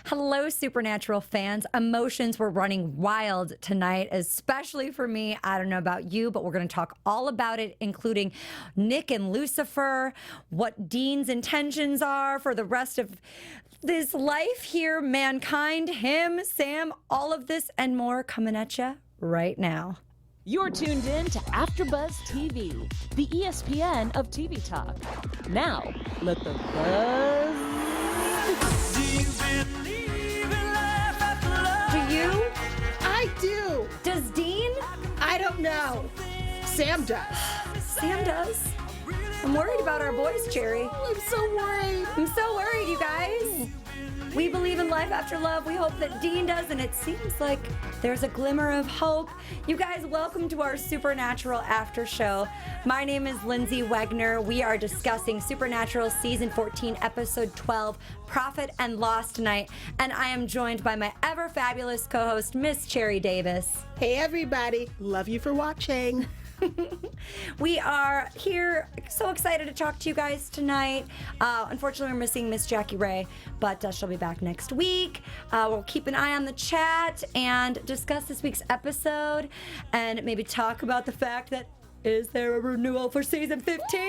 Hello, Supernatural fans. Emotions were running wild tonight, especially for me. I don't know about you, but we're going to talk all about it, including Nick and Lucifer, what Dean's intentions are for the rest of this life here, mankind, him, Sam, all of this and more coming at you right now. You're tuned in to AfterBuzz TV, the ESPN of TV talk. Now, let the buzz. Do you? I do. Does Dean? I don't know. Sam does. Sam does. I'm worried about our boys, Cherry. Oh, I'm so worried. I'm so worried, you guys. We believe in life after love. We hope that Dean does, and it seems like there's a glimmer of hope. You guys, welcome to our Supernatural After Show. My name is Lyndsey Wegner. We are discussing Supernatural Season 14, Episode 12, Prophet and Lost tonight, and I am joined by my ever-fabulous co-host, Miss Cherry Davis. Hey, everybody. Love you for watching. We are here, so excited to talk to you guys tonight. Unfortunately, we're missing Miss Jackie Ray, but she'll be back next week. We'll keep an eye on the chat and discuss this week's episode and maybe talk about the fact that, is there a renewal for season 15?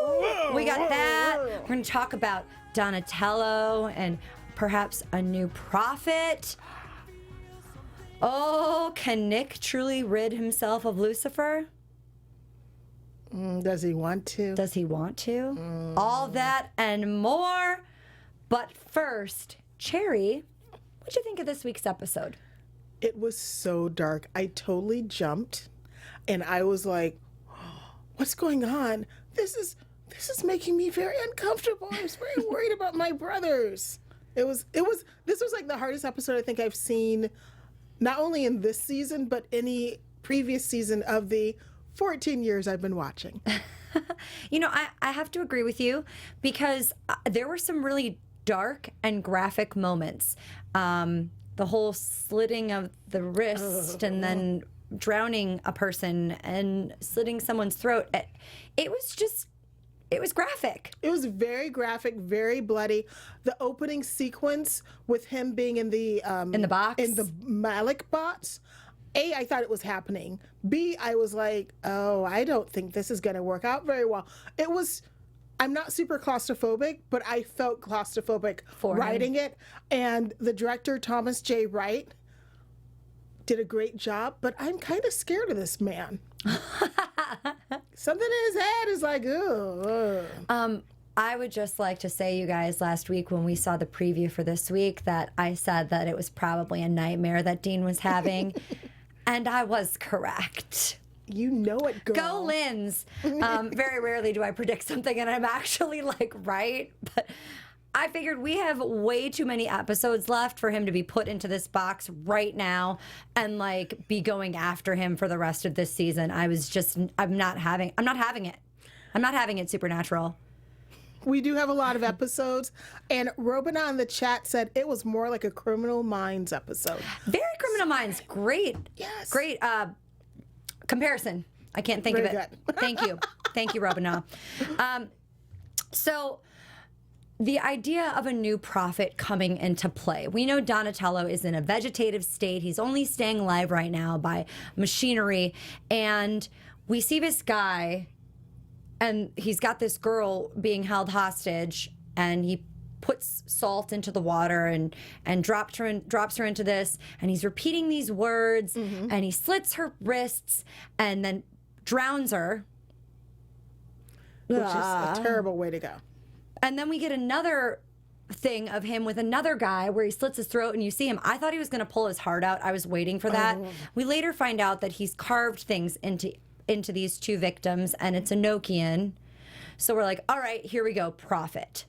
Yeah! We got that. We're going to talk about Donatello and perhaps a new prophet. Oh, can Nick truly rid himself of Lucifer? Does he want to? Does he want to? All that and more. But first, Cherry, what'd you think of this week's episode? It was so dark. I totally jumped, and I was like, "What's going on? This is making me very uncomfortable. I was very worried about my brothers." This was like the hardest episode I think I've seen. Not only in this season, but any previous season of the 14 years I've been watching. You know, I have to agree with you because there were some really dark and graphic moments. The whole slitting of the wrist and then drowning a person and slitting someone's throat. It was graphic. It was very graphic, very bloody. The opening sequence with him being in the box, in the Malik box. A, I thought it was happening. B, I was like, oh, I don't think this is going to work out very well. It was. I'm not super claustrophobic, but I felt claustrophobic writing it. And the director, Thomas J. Wright, did a great job. But I'm kind of scared of this man. Something in his head is like, ugh. I would just like to say, you guys, last week when we saw the preview for this week, that I said that it was probably a nightmare that Dean was having, and I was correct. You know it, girl. Go Lynds. Very rarely do I predict something and I'm actually like right, but I figured we have way too many episodes left for him to be put into this box right now and like be going after him for the rest of this season. I'm not having it. I'm not having it, Supernatural. We do have a lot of episodes, and Robina in the chat said it was more like a Criminal Minds episode. Very Criminal Minds. Great. Yes. Great comparison. I can't think Very of it. good. Thank you. Thank you, Robina. So the idea of a new prophet coming into play. We know Donatello is in a vegetative state. He's only staying alive right now by machinery. And we see this guy, and he's got this girl being held hostage, and he puts salt into the water and drops her into this, and he's repeating these words, and he slits her wrists and then drowns her. Which is a terrible way to go. And then we get another thing of him with another guy where he slits his throat and you see him. I thought he was going to pull his heart out. I was waiting for that. We later find out that he's carved things into these two victims, and it's Enochian. So we're like, all right, here we go, prophet.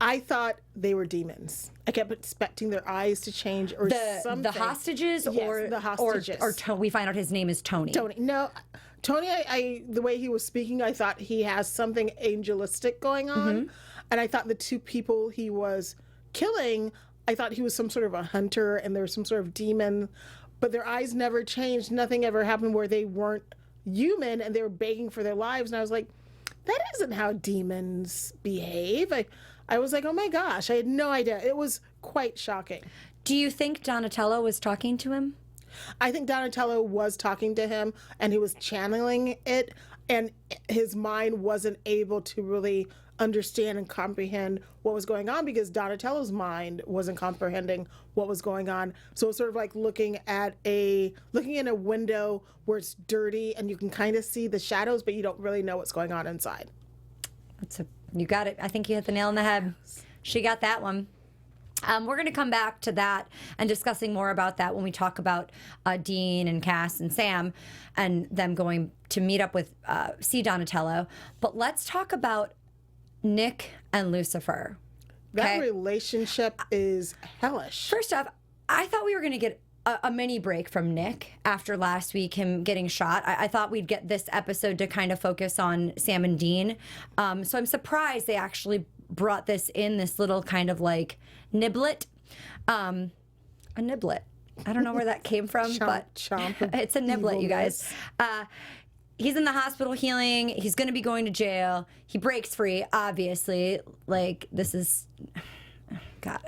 I thought they were demons. I kept expecting their eyes to change or something. The hostages, yes, or the hostages, or we find out his name is Tony. Tony. No, Tony. I the way he was speaking, I thought he has something angelistic going on, and I thought the two people he was killing, I thought he was some sort of a hunter, and there was some sort of demon, but their eyes never changed. Nothing ever happened where they weren't human and they were begging for their lives, and I was like, that isn't how demons behave. I was like, oh my gosh, I had no idea. It was quite shocking. Do you think Donatello was talking to him? I think Donatello was talking to him and he was channeling it, and his mind wasn't able to really understand and comprehend what was going on because Donatello's mind wasn't comprehending what was going on. So it's sort of like looking in a window where it's dirty and you can kind of see the shadows, but you don't really know what's going on inside. You got it. I think you hit the nail on the head. She got that one. We're going to come back to that and discussing more about that when we talk about Dean and Cass and Sam and them going to meet up with see Donatello. But let's talk about Nick and Lucifer. That relationship is hellish. First off, I thought we were going to get a mini break from Nick after last week, him getting shot. I thought we'd get this episode to kind of focus on Sam and Dean. So I'm surprised they actually brought this in, this little kind of like niblet. A niblet. I don't know where that came from, but it's a niblet, you guys. He's in the hospital healing. He's going to be going to jail. He breaks free, obviously. Like, this is... God,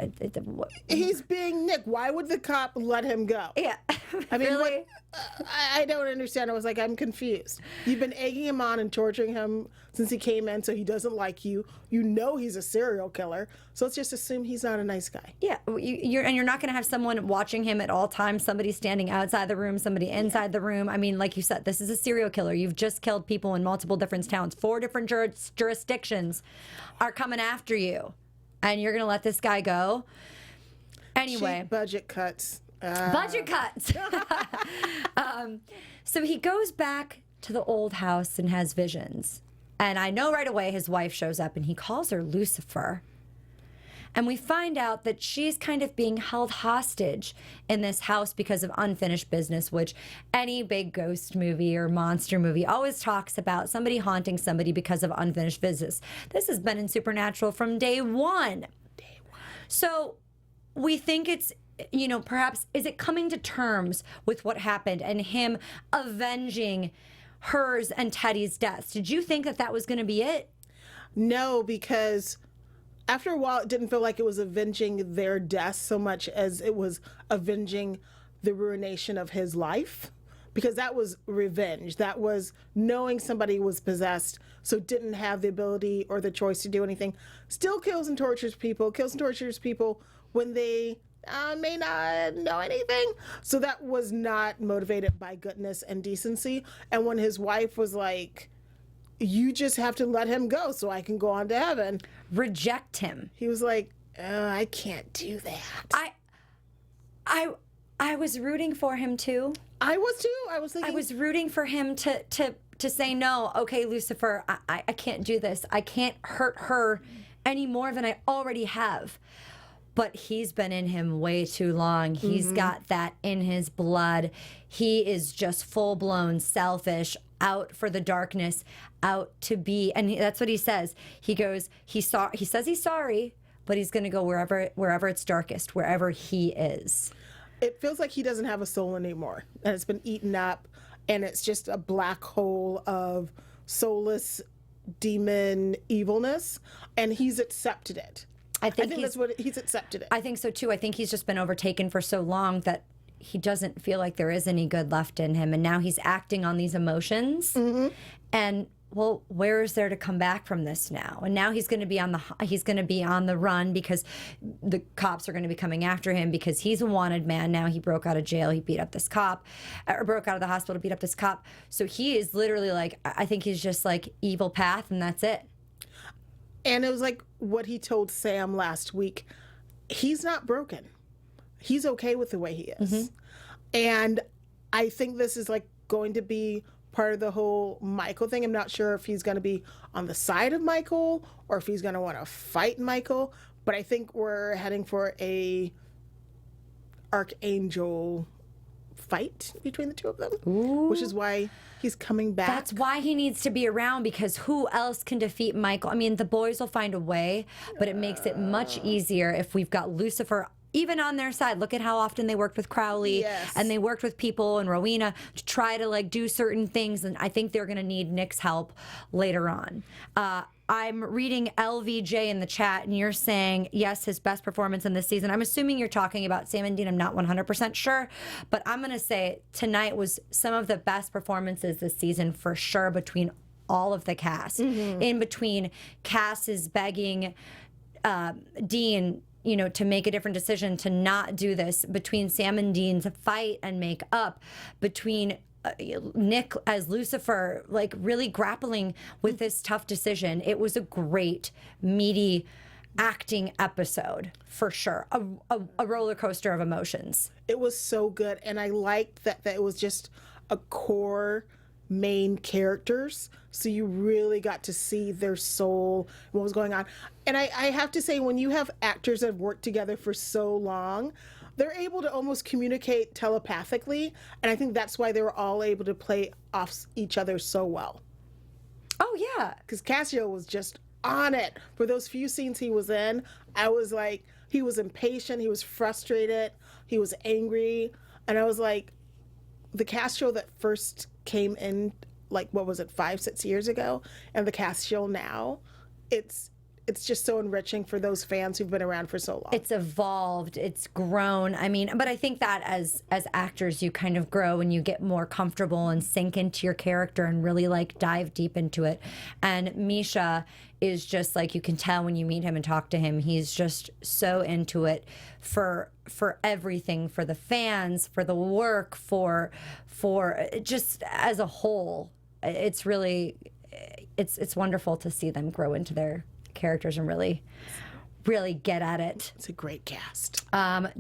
he's being Nick. Why would the cop let him go? Yeah. I mean, really? I don't understand. I was like, I'm confused. You've been egging him on and torturing him since he came in, so he doesn't like you. You know he's a serial killer, so let's just assume he's not a nice guy. Yeah, you're not going to have someone watching him at all times, somebody standing outside the room, somebody inside the room. I mean, like you said, this is a serial killer. You've just killed people in multiple different towns. 4 different jurisdictions are coming after you. And you're going to let this guy go? Anyway. Cheap budget cuts. Budget cuts. So he goes back to the old house and has visions. And I know right away his wife shows up and he calls her Lucifer. And we find out that she's kind of being held hostage in this house because of unfinished business, which any big ghost movie or monster movie always talks about, somebody haunting somebody because of unfinished business. This has been in Supernatural from day one. So we think it's, perhaps, is it coming to terms with what happened and him avenging hers and Teddy's deaths? Did you think that was going to be it? No, because... after a while, it didn't feel like it was avenging their death so much as it was avenging the ruination of his life, because that was revenge. That was knowing somebody was possessed, so didn't have the ability or the choice to do anything. Still kills and tortures people when they may not know anything. So that was not motivated by goodness and decency. And when his wife was like, you just have to let him go so I can go on to heaven. Reject him. He was like, oh, I can't do that. I was rooting for him too. I was too. I was thinking. I was rooting for him to say no. Okay, Lucifer, I can't do this. I can't hurt her any more than I already have. But he's been in him way too long. He's got that in his blood. He is just full-blown selfish, out for the darkness, out to be, and that's what he says. He goes, he says he's sorry, but he's going to go wherever it's darkest, wherever he is. It feels like he doesn't have a soul anymore, and it's been eaten up, and it's just a black hole of soulless demon evilness, and he's accepted it. I think that's what he's accepted it. I think so too. I think he's just been overtaken for so long that he doesn't feel like there is any good left in him, and now he's acting on these emotions. And well, where is there to come back from this now? And now he's going to be on the run because the cops are going to be coming after him because he's a wanted man. Now he broke out of jail. He beat up this cop, or broke out of the hospital, beat up this cop. So he is literally like, I think he's just like evil path, and that's it. And it was like what he told Sam last week. He's not broken. He's okay with the way he is. And I think this is like going to be part of the whole Michael thing. I'm not sure if he's going to be on the side of Michael or if he's going to want to fight Michael, but I think we're heading for a archangel fight between the two of them. Which is why he's coming back. That's why he needs to be around, because who else can defeat Michael? I mean, the boys will find a way, but it makes it much easier if we've got Lucifer even on their side. Look at how often they worked with Crowley, and they worked with people and Rowena to try to like do certain things, and I think they're going to need Nick's help later on. I'm reading LVJ in the chat, and you're saying, yes, his best performance in this season. I'm assuming you're talking about Sam and Dean. I'm not 100% sure, but I'm going to say tonight was some of the best performances this season for sure between all of the cast. In between, Cass is begging Dean, to make a different decision, to not do this. Between Sam and Dean's fight and make up. Between Nick as Lucifer, like really grappling with this tough decision. It was a great, meaty acting episode for sure. A roller coaster of emotions. It was so good, and I liked that it was just a core main characters, so you really got to see their soul, what was going on. And I have to say, when you have actors that have worked together for so long, they're able to almost communicate telepathically, and I think that's why they were all able to play off each other so well. Oh yeah, because Cassio was just on it. For those few scenes he was in, I was like, he was impatient, he was frustrated, he was angry, and I was like, the Cassio that first came in, like, what was it, 5-6 years ago, and the Cassio now, it's just so enriching for those fans who've been around for so long. It's evolved, it's grown. I mean, but I think that as actors, you kind of grow and you get more comfortable and sink into your character and really like dive deep into it. And Misha is just like, you can tell when you meet him and talk to him, he's just so into it for everything, for the fans, for the work, for just as a whole. It's really, it's wonderful to see them grow into their characters and really get at it. It's a great cast.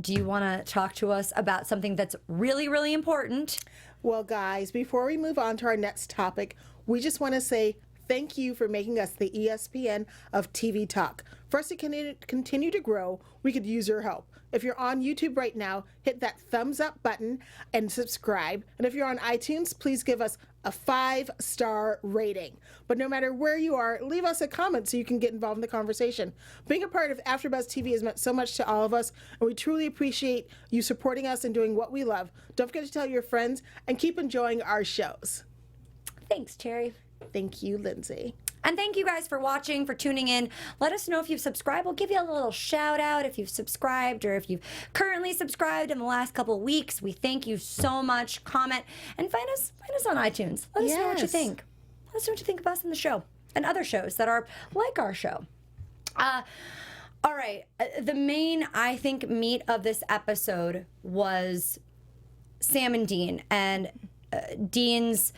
Do you want to talk to us about something that's really, really important? Well, guys, before we move on to our next topic, we just want to say thank you for making us the ESPN of TV talk. For us to continue to grow, we could use your help. If you're on YouTube right now, hit that thumbs up button and subscribe. And if you're on iTunes, please give us a 5-star rating. But no matter where you are, leave us a comment so you can get involved in the conversation. Being a part of AfterBuzz TV has meant so much to all of us, and we truly appreciate you supporting us and doing what we love. Don't forget to tell your friends and keep enjoying our shows. Thanks, Cherry. Thank you, Lyndsey. And thank you guys for watching, for tuning in. Let us know if you've subscribed. We'll give you a little shout out if you've subscribed or if you've currently subscribed in the last couple of weeks. We thank you so much. Comment and find us on iTunes. Let us know what you think. Let us know what you think of us in the show and other shows that are like our show. All right. The main, I think, meat of this episode was Sam and Dean, and Dean's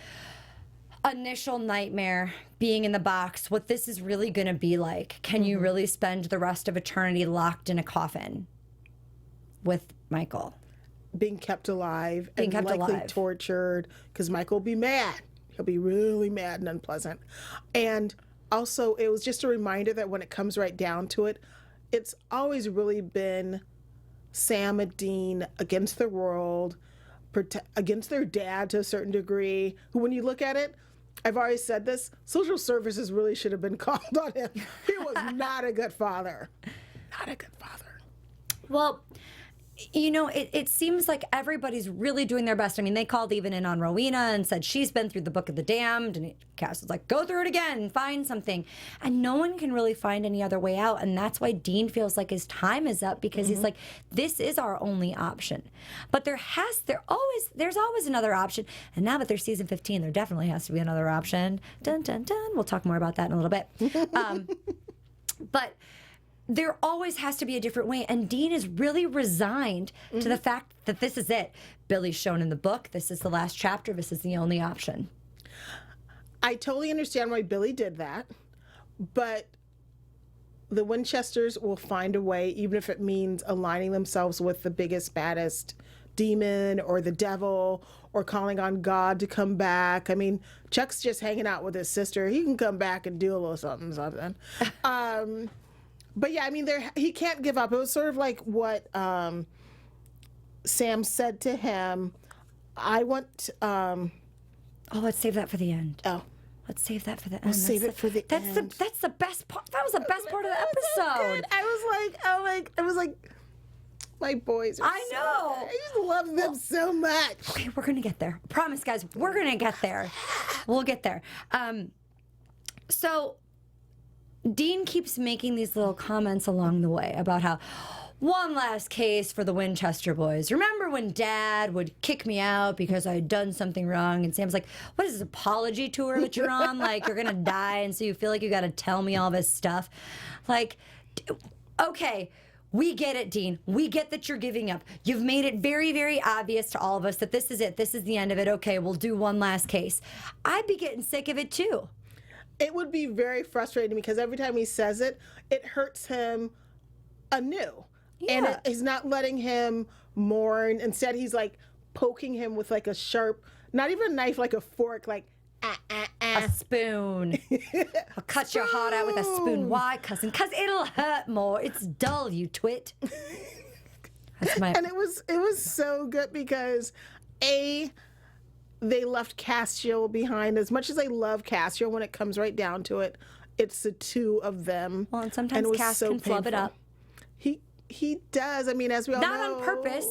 initial nightmare being in the box, what this is really going to be like. Can you really spend the rest of eternity locked in a coffin with Michael? Being kept alive and likely tortured, because Michael will be mad. He'll be really mad and unpleasant. And also, it was just a reminder that when it comes right down to it, it's always really been Sam and Dean against the world, against their dad to a certain degree, who, when you look at it, I've always said this, social services really should have been called on him. He was not a good father. Not a good father. Well, you know, it seems like everybody's really doing their best. I mean, they called even in on Rowena and said she's been through the Book of the Damned, and Cass was like, go through it again and find something. And no one can really find any other way out. And that's why Dean feels like his time is up, because he's like, this is our only option. But there's always another option. And now that there's season 15, there definitely has to be another option. Dun, dun, dun. We'll talk more about that in a little bit. But there always has to be a different way. And Dean is really resigned to the fact that this is it. Billy's shown in the book. This is the last chapter. This is the only option. I totally understand why Billy did that. But the Winchesters will find a way, even if it means aligning themselves with the biggest, baddest demon or the devil, or calling on God to come back. I mean, Chuck's just hanging out with his sister. He can come back and do a little something. But yeah, I mean, he can't give up. It was sort of like what Sam said to him. I want... let's save that for the end. Oh. Let's save that for the end. We'll save it for the end. That's the best part. That was the best part of the episode. So good. I was like, my boys are I know. I just love them so much. Okay, we're going to get there. Promise, guys, we're going to get there. We'll get there. So Dean keeps making these little comments along the way about how one last case for the Winchester boys. Remember when Dad would kick me out because I had done something wrong? And Sam's like, what is this apology tour that you're on? Like, you're going to die, and so you feel like you got to tell me all this stuff? Like, okay, we get it, Dean. We get that you're giving up. You've made it very, very obvious to all of us that this is it. This is the end of it. Okay, we'll do one last case. I'd be getting sick of it, too. It would be very frustrating because every time he says it, it hurts him anew. Yeah. And he's not letting him mourn. Instead, he's like poking him with like a sharp, not even a knife, like a fork, like, A spoon. I'll cut your heart out with a spoon. Why, cousin? Because it'll hurt more. It's dull, you twit. That's my... And it was so good because, they left Castiel behind. As much as I love Castiel, when it comes right down to it, it's the two of them. Well, and sometimes Cass can flub it up. He does. I mean, as we all know. Not on purpose,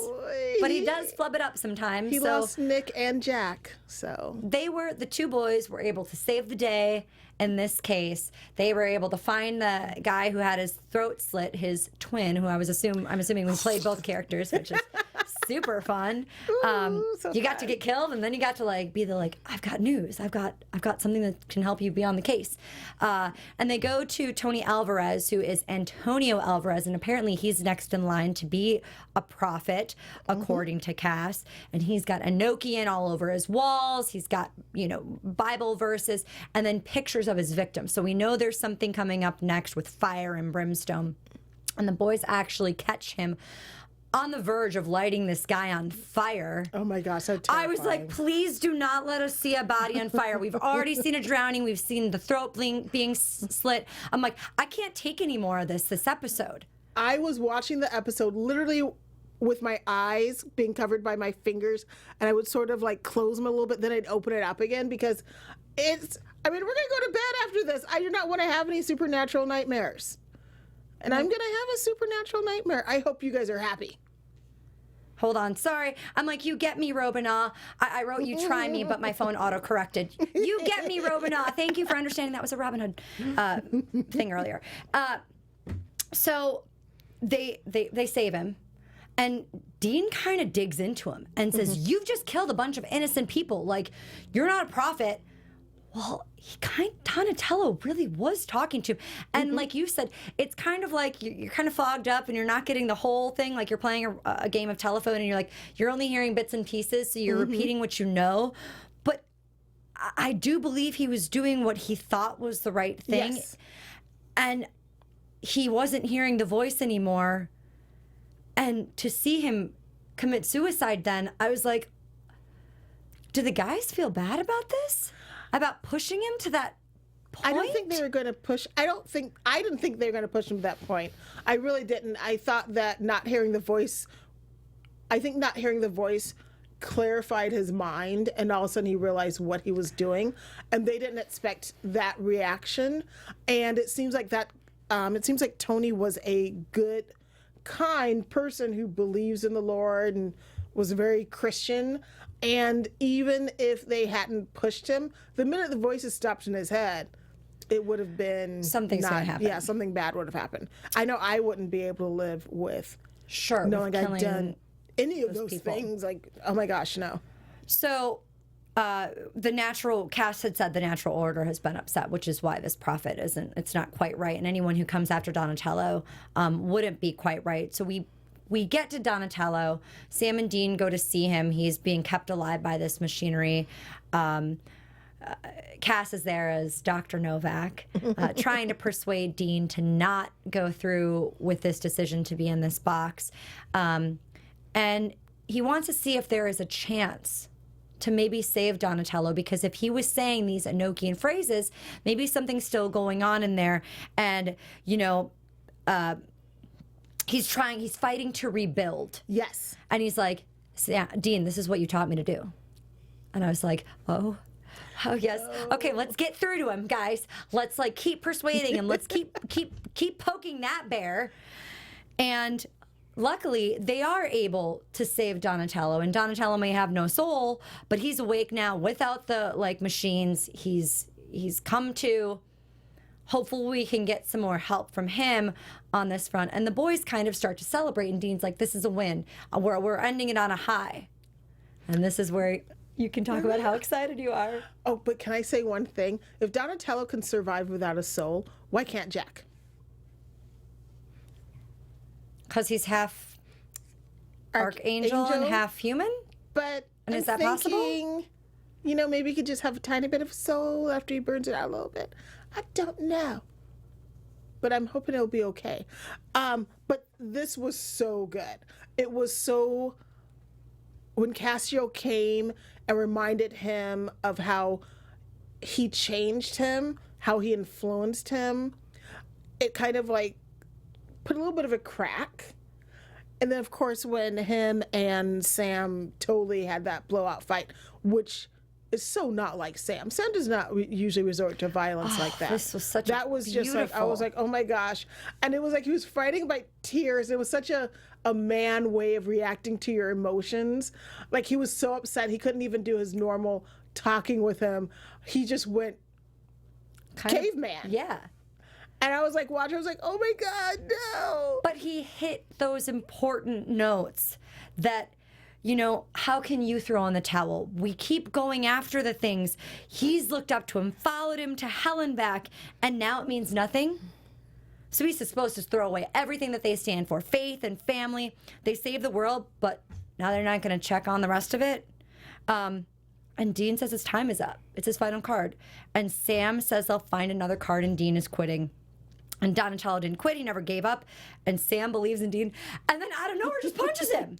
but he does flub it up sometimes. He lost Nick and Jack, so. The two boys were able to save the day in this case. They were able to find the guy who had his throat slit, his twin, who I'm assuming we played both characters, which is super fun. So you got to get killed, and then you got to like be the like, I've got news. I've got something that can help you be on the case. And they go to Tony Alvarez, who is Antonio Alvarez, and apparently he's next in line to be a prophet, according to Cass. And he's got Enochian all over his walls. He's got, Bible verses, and then pictures of his victims. So we know there's something coming up next with fire and brimstone. And the boys actually catch him on the verge of lighting this guy on fire. Oh my gosh, so terrifying. I was like, please do not let us see a body on fire. We've already seen a drowning. We've seen the throat being slit. I'm like, I can't take any more of this episode. I was watching the episode literally with my eyes being covered by my fingers, and I would sort of like close them a little bit, then I'd open it up again because we're going to go to bed after this. I do not want to have any supernatural nightmares. And I'm going to have a supernatural nightmare. I hope you guys are happy. Hold on. Sorry. I'm like, you get me, Robina. I wrote you try me, but my phone auto-corrected. You get me, Robina. Thank you for understanding that was a Robin Hood thing earlier. So they save him. And Dean kind of digs into him and says, you've just killed a bunch of innocent people. Like, you're not a prophet. Well, Donatello really was talking to him. And like you said, it's kind of like you're kind of fogged up and you're not getting the whole thing. Like you're playing a game of telephone and you're only hearing bits and pieces. So you're repeating what you know. But I do believe he was doing what he thought was the right thing. Yes. And he wasn't hearing the voice anymore. And to see him commit suicide then, I was like, do the guys feel bad about this? About pushing him to that point? I don't think they were going to push. I didn't think they were going to push him to that point. I really didn't. I thought that not hearing the voice clarified his mind, and all of a sudden he realized what he was doing, and they didn't expect that reaction. And it seems like Tony was a good, kind person who believes in the Lord and was very Christian. And even if they hadn't pushed him, the minute the voices stopped in his head, it would have been something's going to happen. Yeah, something bad would have happened. I know I wouldn't be able to live with knowing I'd done any of those things. Like, oh my gosh, no. So Cass had said the natural order has been upset, which is why this prophet it's not quite right. And anyone who comes after Donatello wouldn't be quite right. So we get to Donatello. Sam and Dean go to see him. He's being kept alive by this machinery. Cass is there as Dr. Novak, trying to persuade Dean to not go through with this decision to be in this box. And he wants to see if there is a chance to maybe save Donatello, because if he was saying these Enochian phrases, maybe something's still going on in there. And, he's fighting to rebuild. Yes. And he's like, yeah, Dean, this is what you taught me to do. And I was like, oh yes. Okay, let's get through to him, guys. Let's keep persuading him. Let's keep poking that bear. And luckily, they are able to save Donatello. And Donatello may have no soul, but he's awake now without the machines. He's come to. hopefully we can get some more help from him on this front. And the boys kind of start to celebrate, and Dean's like, this is a win. We're ending it on a high. And this is where you can talk about how excited you are. Oh, but can I say one thing? If Donatello can survive without a soul, why can't Jack? Because he's half archangel and half human? But And I'm is that thinking, possible? you know, maybe he could just have a tiny bit of soul after he burns it out a little bit. I don't know. But I'm hoping it'll be okay. But this was so good. It was so... When Cassio came and reminded him of how he changed him, how he influenced him, it kind of like put a little bit of a crack. And then, of course, when him and Sam totally had that blowout fight, which is so not like Sam. Sam does not usually resort to violence like that. This was such that was just like, I was like, oh my gosh. And it was like he was fighting by tears. It was such a man way of reacting to your emotions. Like he was so upset he couldn't even do his normal talking with him. He just went caveman. Yeah. And I was like, watching, I was like, oh my God, no. But he hit those important notes that, you know, how can you throw in the towel? We keep going after the things. He's looked up to him, followed him to hell and back, and now it means nothing? So he's supposed to throw away everything that they stand for, faith and family. They save the world, but now they're not going to check on the rest of it. And Dean says his time is up. It's his final card. And Sam says they'll find another card, and Dean is quitting. And Donatello didn't quit. He never gave up. And Sam believes in Dean. And then out of nowhere just punches him.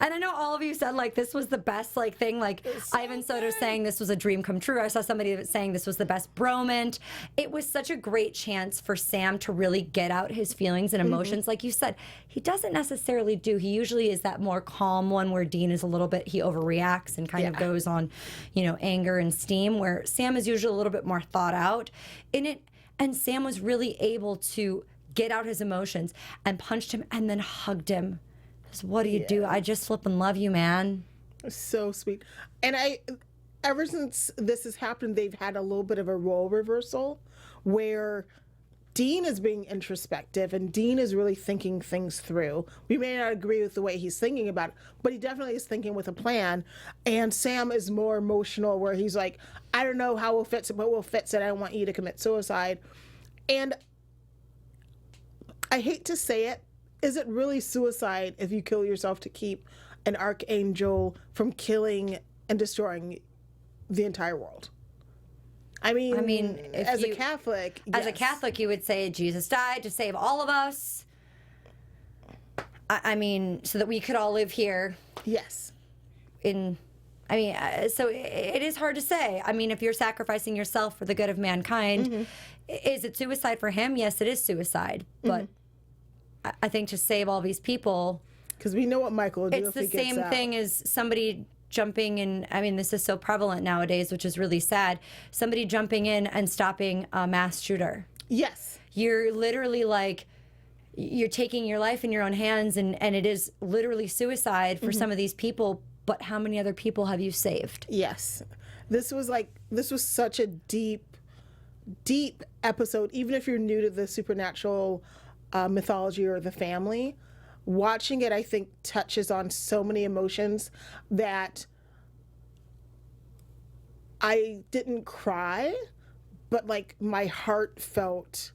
And I know all of you said, like, this was the best, like, thing. Like, so Ivan Soder saying this was a dream come true. I saw somebody saying this was the best bromance. It was such a great chance for Sam to really get out his feelings and emotions. Like you said, he doesn't necessarily do. He usually is that more calm one where Dean is a little bit, he overreacts and kind of goes on, you know, anger and steam, where Sam is usually a little bit more thought out in it. And Sam was really able to get out his emotions and punched him and then hugged him. So what do you do? I just flip and love you, man. So sweet. And ever since this has happened, they've had a little bit of a role reversal where Dean is being introspective and Dean is really thinking things through. We may not agree with the way he's thinking about it, but he definitely is thinking with a plan. And Sam is more emotional where he's like, I don't know how we'll fix it, but we'll fix it. I don't want you to commit suicide. And I hate to say it, is it really suicide if you kill yourself to keep an archangel from killing and destroying the entire world? I mean, as a Catholic, as a Catholic, you would say Jesus died to save all of us. I mean, so that we could all live here. Yes. So it is hard to say. I mean, if you're sacrificing yourself for the good of mankind, is it suicide for him? Yes, it is suicide. But I think to save all these people, because we know what Michael will do if he gets out. It's the same thing as somebody jumping in. I mean, this is so prevalent nowadays, which is really sad. Somebody jumping in and stopping a mass shooter. Yes. You're literally like, you're taking your life in your own hands, and it is literally suicide for some of these people. But how many other people have you saved? Yes. This was such a deep episode. Even if you're new to the supernatural mythology or the family, watching it, I think, touches on so many emotions that I didn't cry, but like my heart felt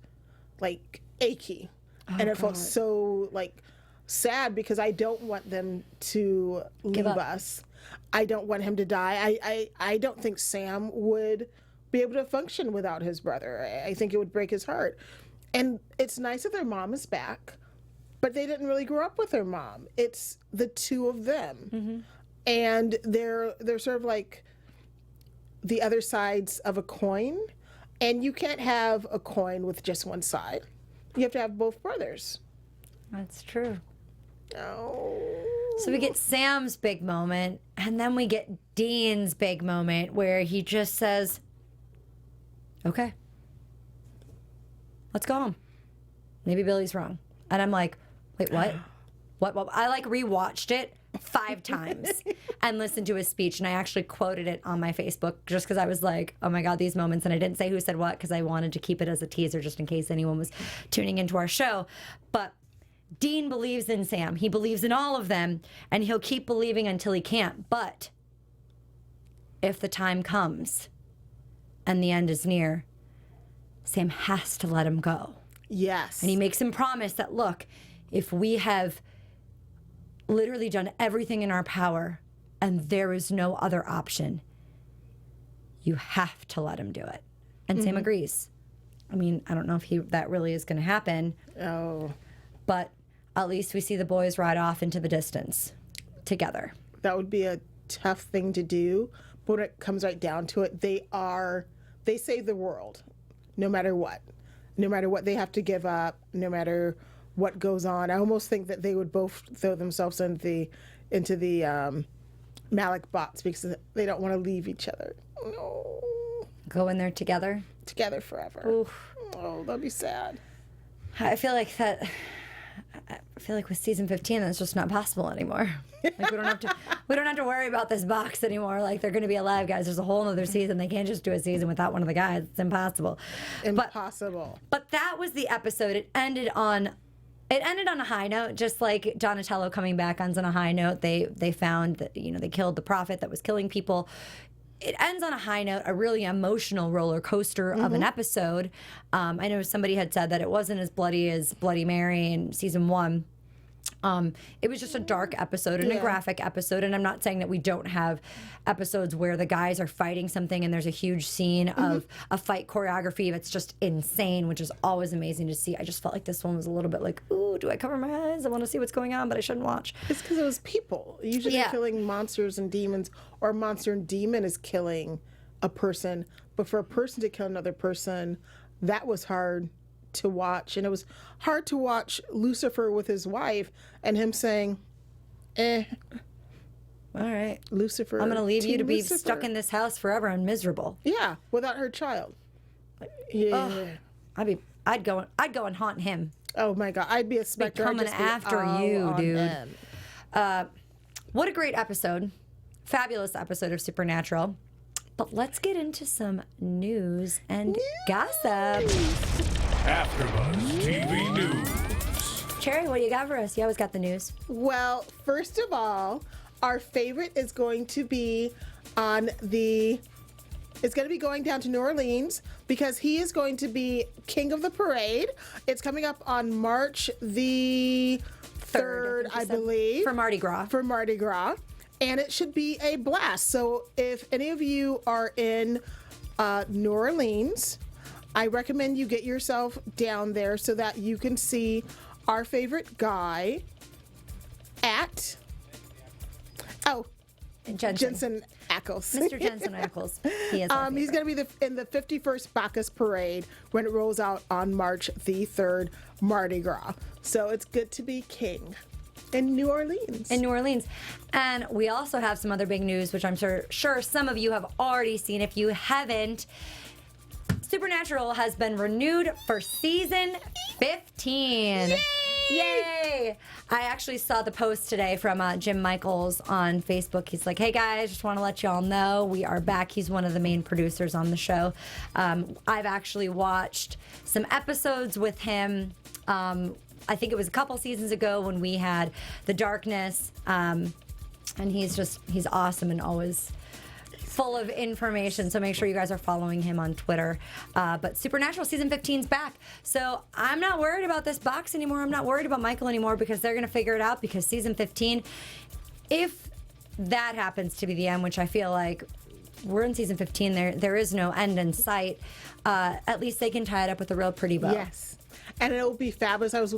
like achy. And it felt so like sad because I don't want them to leave us. I don't want him to die. I don't think Sam would be able to function without his brother. I think it would break his heart. And it's nice that their mom is back, but they didn't really grow up with their mom. It's the two of them. And they're sort of like the other sides of a coin. And you can't have a coin with just one side. You have to have both brothers. That's true. Oh. So we get Sam's big moment, and then we get Dean's big moment where he just says, okay, let's go home. Maybe Billy's wrong. And I'm like, wait, what? What? I like rewatched it 5 times and listened to his speech. And I actually quoted it on my Facebook just because I was like, oh my God, these moments. And I didn't say who said what because I wanted to keep it as a teaser just in case anyone was tuning into our show. But Dean believes in Sam. He believes in all of them, and he'll keep believing until he can't. But if the time comes and the end is near, Sam has to let him go. Yes. And he makes him promise that, look, if we have literally done everything in our power and there is no other option, you have to let him do it. And Sam agrees. I mean, I don't know if that really is going to happen. Oh. But at least we see the boys ride off into the distance together. That would be a tough thing to do. But when it comes right down to it, they save the world no matter what. No matter what they have to give up, no matter what goes on. I almost think that they would both throw themselves into the Malik box because they don't want to leave each other. No. Go in there together? Together forever. Oof. Oh, that'd be sad. I feel like with season 15, that's just not possible anymore. Like we don't have to worry about this box anymore. Like they're going to be alive, guys. There's a whole other season. They can't just do a season without one of the guys. It's impossible. Impossible. But that was the episode. It ended on a high note, just like Donatello coming back ends on a high note. They found that they killed the prophet that was killing people. It ends on a high note, a really emotional roller coaster of an episode. I know somebody had said that it wasn't as bloody as Bloody Mary in season 1. It was just a dark episode and a graphic episode. And I'm not saying that we don't have episodes where the guys are fighting something and there's a huge scene of a fight choreography that's just insane, which is always amazing to see. I just felt like this one was a little bit like, ooh, do I cover my eyes? I want to see what's going on, but I shouldn't watch. It's because it was people. Usually they're killing monsters and demons, or a monster and demon is killing a person. But for a person to kill another person, that was hard to watch. And it was hard to watch Lucifer with his wife and him saying, all right, Lucifer, I'm going to leave you to be Lucifer. stuck in this house forever and miserable. Yeah, without her child. Yeah. Oh, I'd go and haunt him. Oh my God, I'd be a specter. Coming after you, dude. Them. What a great episode. Fabulous episode of Supernatural. But let's get into some news and gossip. AfterBuzz TV News. Cherry, what do you got for us? You always got the news. Well, first of all, our favorite is going to be it's going to be going down to New Orleans because he is going to be king of the parade. It's coming up on March the 3rd, I believe. For Mardi Gras. For Mardi Gras. And it should be a blast. So if any of you are in New Orleans, I recommend you get yourself down there so that you can see our favorite guy at Jensen Ackles. Mr. Jensen Ackles. He is our he's going to be in the 51st Bacchus Parade when it rolls out on March the 3rd, Mardi Gras. So it's good to be king in New Orleans. In New Orleans. And we also have some other big news, which I'm sure some of you have already seen. If you haven't, Supernatural has been renewed for season 15. Yay! Yay! I actually saw the post today from Jim Michaels on Facebook. He's like, hey guys, just want to let y'all know we are back. He's one of the main producers on the show. I've actually watched some episodes with him. I think it was a couple seasons ago when we had The Darkness. And he's awesome and always full of information, so make sure you guys are following him on Twitter. But Supernatural season 15's back, so I'm not worried about this box anymore. I'm not worried about Michael anymore because they're going to figure it out, because season 15, if that happens to be the end, which I feel like we're in season 15, there is no end in sight, at least they can tie it up with a real pretty bow. Yes. And it will be fabulous.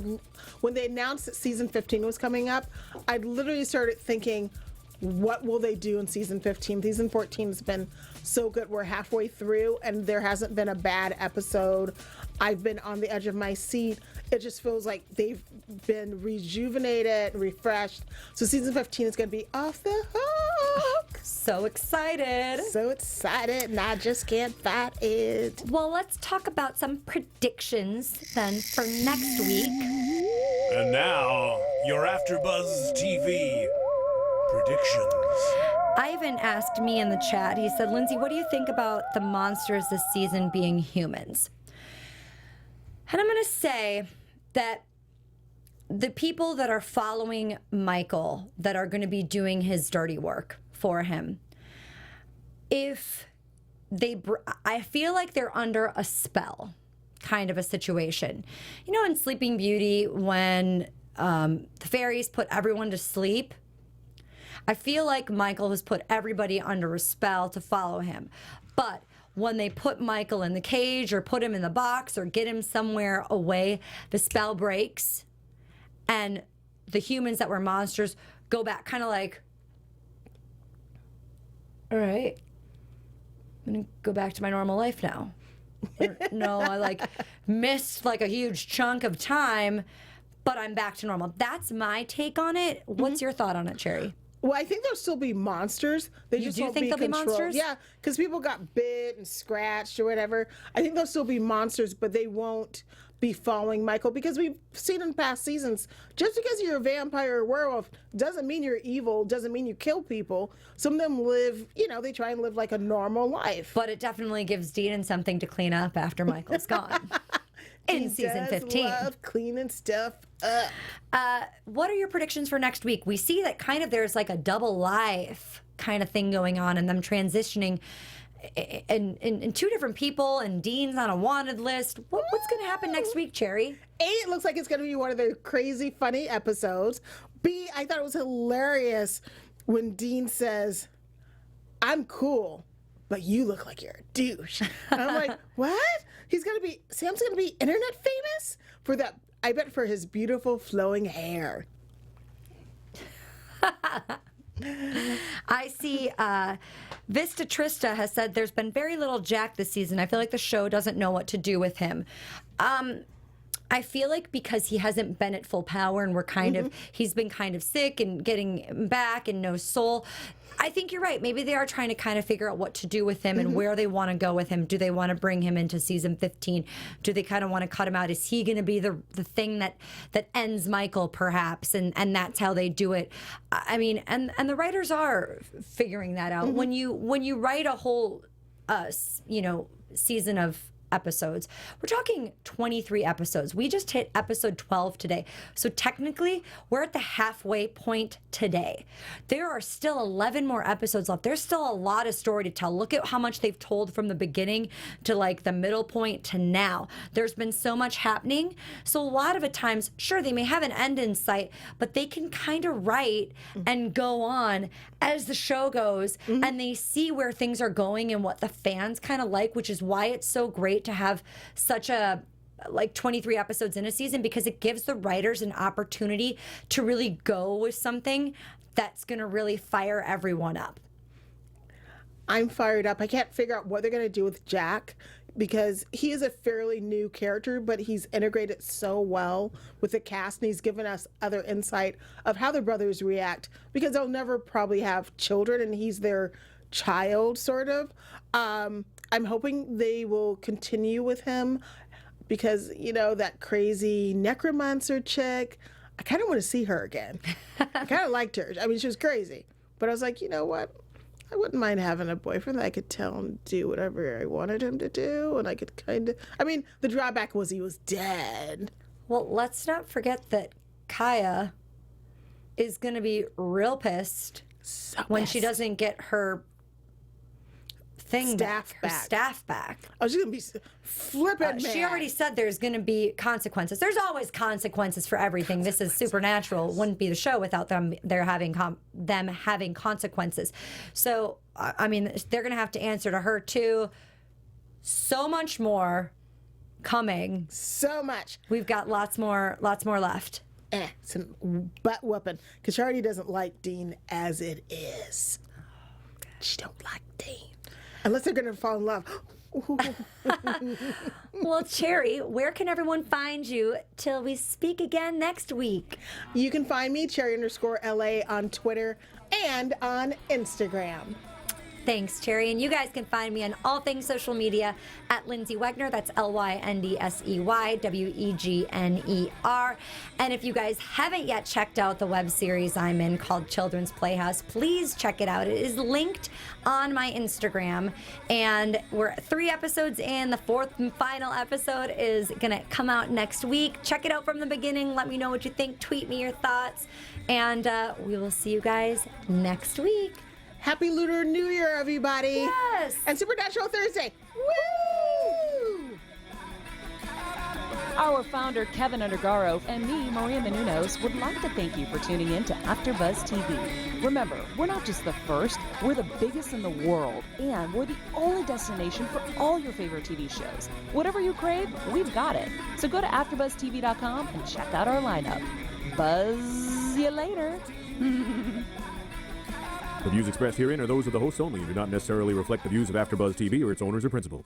When they announced that season 15 was coming up, I literally started thinking, what will they do in season 15? Season 14 has been so good. We're halfway through, and there hasn't been a bad episode. I've been on the edge of my seat. It just feels like they've been rejuvenated and refreshed. So season 15 is going to be off the hook. So excited. So excited, and I just can't fight it. Well, let's talk about some predictions then for next week. And now, your AfterBuzz TV Predictions. Ivan asked me in the chat, he said, Lyndsey, what do you think about the monsters this season being humans? And I'm going to say that the people that are following Michael, that are going to be doing his dirty work for him, I feel like they're under a spell kind of a situation. You know, in Sleeping Beauty, when the fairies put everyone to sleep, I feel like Michael has put everybody under a spell to follow him. But when they put Michael in the cage or put him in the box or get him somewhere away, the spell breaks and the humans that were monsters go back kind of like, all right, I'm going to go back to my normal life now. Or, no, I like missed like a huge chunk of time, but I'm back to normal. That's my take on it. What's your thought on it, Cherry? Well, I think there'll still be monsters. They just do won't think be there'll be controlled. monsters? Yeah, because people got bit and scratched or whatever. I think there'll still be monsters, but they won't be following Michael, because we've seen in past seasons, just because you're a vampire or werewolf doesn't mean you're evil, doesn't mean you kill people. Some of them live, they try and live like a normal life. But it definitely gives Dean something to clean up after Michael's gone. In season 15. Love cleaning stuff up. What are your predictions for next week? We see that kind of there's like a double life kind of thing going on, and them transitioning in two different people, and Dean's on a wanted list. What's going to happen next week, Cherry? A, it looks like it's going to be one of their crazy, funny episodes. B, I thought it was hilarious when Dean says, I'm cool, but you look like you're a douche. And I'm like, what? Sam's going to be internet famous for that, I bet, for his beautiful flowing hair. I see Vista Trista has said there's been very little Jack this season. I feel like the show doesn't know what to do with him. I feel like because he hasn't been at full power and he's been kind of sick and getting back and no soul. I think you're right. Maybe they are trying to kind of figure out what to do with him and where they want to go with him. Do they want to bring him into season 15? Do they kind of want to cut him out? Is he going to be the thing that ends Michael, perhaps? And that's how they do it. I mean, and the writers are figuring that out. When you write a whole, season of episodes, we're talking 23 episodes. We just hit episode 12 today. So technically, we're at the halfway point today. There are still 11 more episodes left. There's still a lot of story to tell. Look at how much they've told from the beginning to like the middle point to now. There's been so much happening. So a lot of the times, sure, they may have an end in sight, but they can kind of write and go on as the show goes, and they see where things are going and what the fans kind of like, which is why it's so great to have such a 23 episodes in a season, because it gives the writers an opportunity to really go with something that's going to really fire everyone up. I'm fired up. I can't figure out what they're going to do with Jack, because he is a fairly new character, but he's integrated so well with the cast, and he's given us other insight of how the brothers react, because they'll never probably have children, and he's their child, sort of. I'm hoping they will continue with him, because, that crazy necromancer chick, I kind of want to see her again. I kind of liked her. I mean, she was crazy. But I was like, you know what? I wouldn't mind having a boyfriend that I could tell him to do whatever I wanted him to do. And I could the drawback was he was dead. Well, let's not forget that Kaya is going to be real pissed when she doesn't get her staff back. Oh, she's going to be flipping mad. She already said there's going to be consequences. There's always consequences for everything. This is Supernatural. It wouldn't be the show without them having consequences. So, I mean, they're going to have to answer to her too. So much more coming. So much. We've got lots more left. Some butt whooping, because she already doesn't like Dean as it is. She don't like Dean. Unless they're going to fall in love. Well, Cherry, where can everyone find you till we speak again next week? You can find me, Cherry_LA, on Twitter and on Instagram. Thanks, Cherry. And you guys can find me on all things social media at Lyndsey Wegner. That's LYNDSEY WEGNER. And if you guys haven't yet checked out the web series I'm in called Children's Playhouse, please check it out. It is linked on my Instagram. And we're 3 episodes in. The 4th and final episode is going to come out next week. Check it out from the beginning. Let me know what you think. Tweet me your thoughts. And we will see you guys next week. Happy Lunar New Year, everybody. Yes. And Supernatural Thursday. Woo! Our founder, Keven Undergaro, and me, Maria Menounos, would like to thank you for tuning in to AfterBuzz TV. Remember, we're not just the first, we're the biggest in the world, and we're the only destination for all your favorite TV shows. Whatever you crave, we've got it. So go to AfterBuzzTV.com and check out our lineup. Buzz you later. The views expressed herein are those of the hosts only and do not necessarily reflect the views of AfterBuzz TV or its owners or principals.